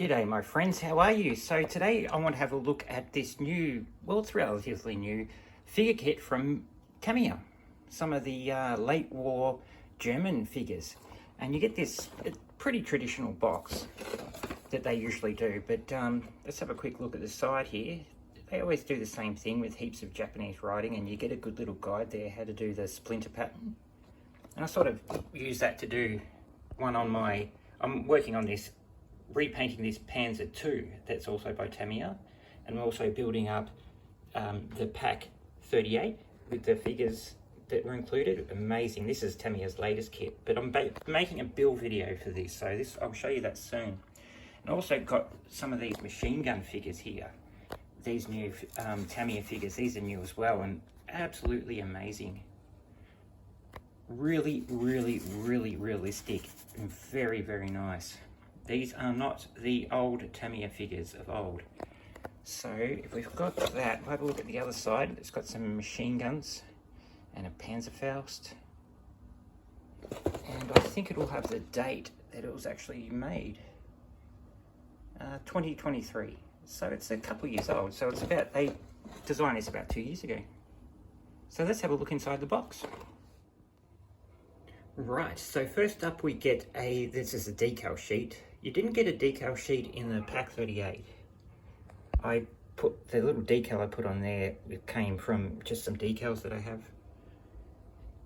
G'day my friends, how are you? So today I want to have a look at this new, well it's relatively new, figure kit from Tamiya. Some of the late war German figures. And you get this pretty traditional box that they usually do. But let's have a quick look at the side here. They always do the same thing with heaps of Japanese writing, and you get a good little guide there how to do the splinter pattern. And I sort of use that to do one on my, I'm working on this, repainting this Panzer II that's also by Tamiya, and I'm also building up the pack 38 with the figures that were included. Amazing. This is Tamiya's latest kit, but I'm making a build video for this, so this I'll show you that soon. And I also got some of these machine gun figures here. These new Tamiya figures, these are new as well, and absolutely amazing. Really realistic and very nice. These are not the old Tamiya figures of old. So if we've got that, we'll have a look at the other side. It's got some machine guns and a Panzerfaust. And I think it will have the date that it was actually made. 2023. So it's a couple of years old. So it's about, they designed this about 2 years ago. So let's have a look inside the box. Right, so first up we get this is a decal sheet. You didn't get a decal sheet in the pack 38. I put, the little decal I put on there, it came from just some decals that I have.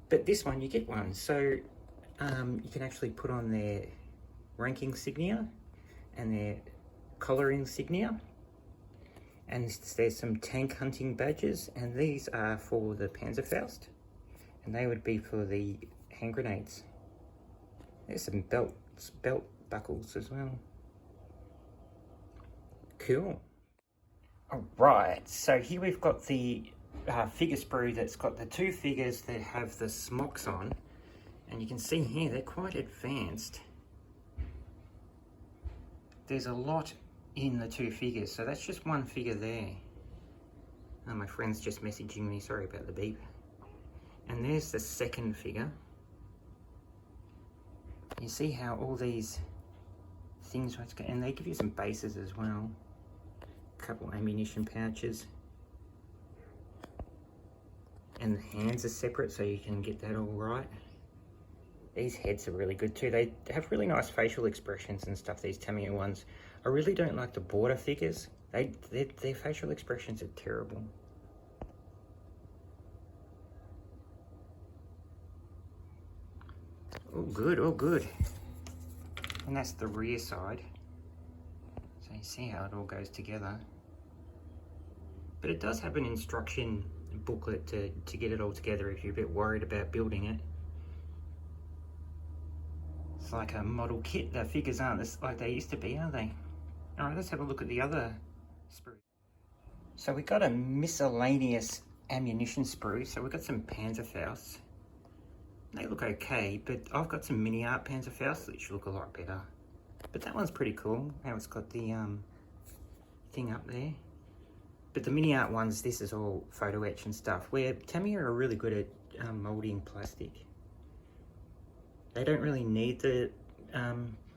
But this one, you get one. So you can actually put on their rank insignia and their collar insignia. And there's some tank hunting badges, and these are for the Panzerfaust. And they would be for the hand grenades. There's some belt buckles as well. Cool. Alright, so here we've got the figure sprue that's got the two figures that have the smocks on, and you can see here they're quite advanced. There's a lot in the two figures, so that's just one figure there. Oh, my friend's just messaging me, sorry about the beep. And there's the second figure. You see how all these things, and they give you some bases as well. A couple ammunition pouches. And the hands are separate so you can get that all right. These heads are really good too. They have really nice facial expressions and stuff, these Tamiya ones. I really don't like the border figures. Their facial expressions are terrible. Oh good, oh good. And that's the rear side. So you see how it all goes together. But it does have an instruction booklet to get it all together if you're a bit worried about building it. It's like a model kit. The figures aren't like they used to be, are they? Alright, let's have a look at the other sprue. So we got a miscellaneous ammunition sprue. So we've got some Panzerfausts. They look okay, but I've got some mini art Panzerfausts which look a lot better. But that one's pretty cool, how it's got the thing up there. But the mini art ones, this is all photo etch and stuff, where Tamiya are really good at moulding plastic. They don't really need the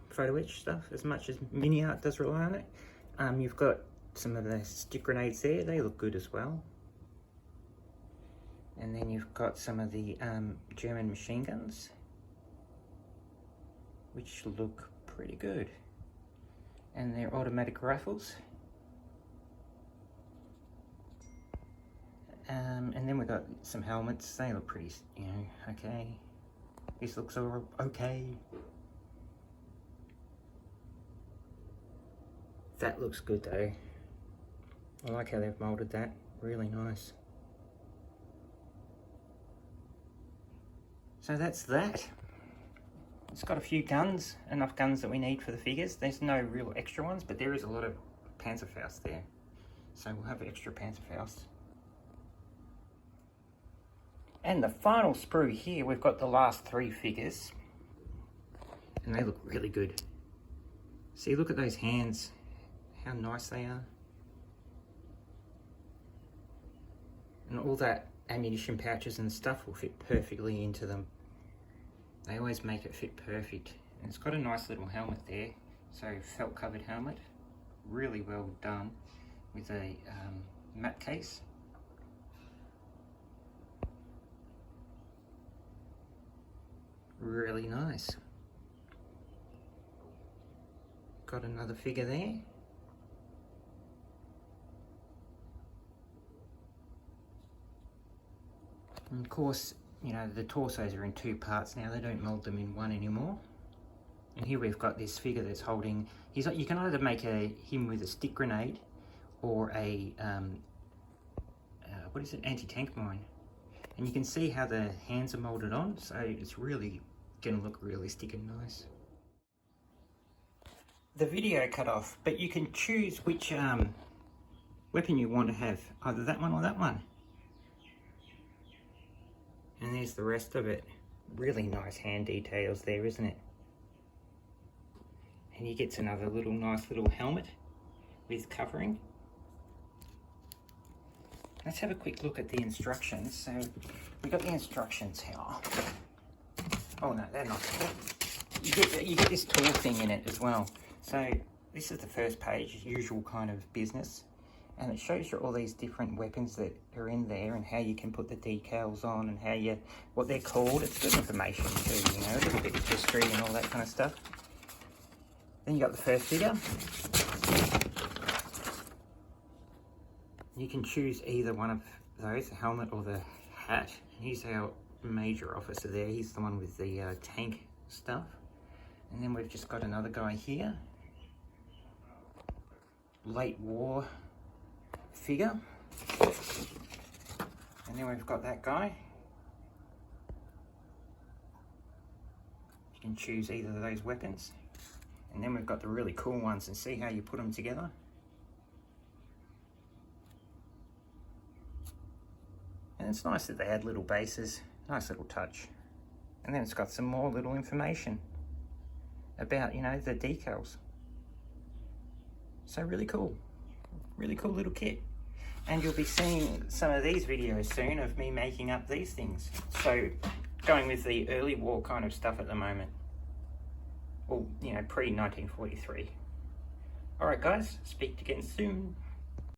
photo etch stuff as much as mini art does rely on it. You've got some of the stick grenades there, they look good as well. And then you've got some of the German machine guns, which look pretty good. And they're automatic rifles. And then we've got some helmets, they look pretty, okay. This looks okay. That looks good though. I like how they've moulded that, really nice. So that's that. It's got a few guns, enough guns that we need for the figures. There's no real extra ones, but there is a lot of Panzerfaust there. So we'll have extra Panzerfaust. And the final sprue here, we've got the last three figures. And they look really good. See, look at those hands, how nice they are. And all that ammunition pouches and stuff will fit perfectly into them. They always make it fit perfect. And it's got a nice little helmet there. So felt covered helmet, really well done with a matte case. Really nice. Got another figure there. And of course, you know, the torsos are in two parts now. They don't mold them in one anymore. And here we've got this figure that's holding, you can either make him with a stick grenade or a, what is it, anti-tank mine. And you can see how the hands are molded on, so it's really gonna look realistic and nice. The video cut off, but you can choose which weapon you want to have, either that one or that one. And there's the rest of it. Really nice hand details there, isn't it? And he gets another nice little helmet with covering. Let's have a quick look at the instructions. So we got the instructions here. Oh no, they're not. You get this tool thing in it as well. So this is the first page, usual kind of business. And it shows you all these different weapons that are in there and how you can put the decals on and what they're called. It's good information too, you know, a little bit of history and all that kind of stuff. Then you got the first figure. You can choose either one of those, the helmet or the hat. He's our major officer there. He's the one with the tank stuff. And then we've just got another guy here. Late war figure. And then we've got that guy. You can choose either of those weapons. And then we've got the really cool ones and see how you put them together. And it's nice that they add little bases, nice little touch. And then it's got some more little information about, you know, the decals. So really cool little kit. And you'll be seeing some of these videos soon of me making up these things. So going with the early war kind of stuff at the moment. Well, you know, pre-1943. All right, guys, speak again soon.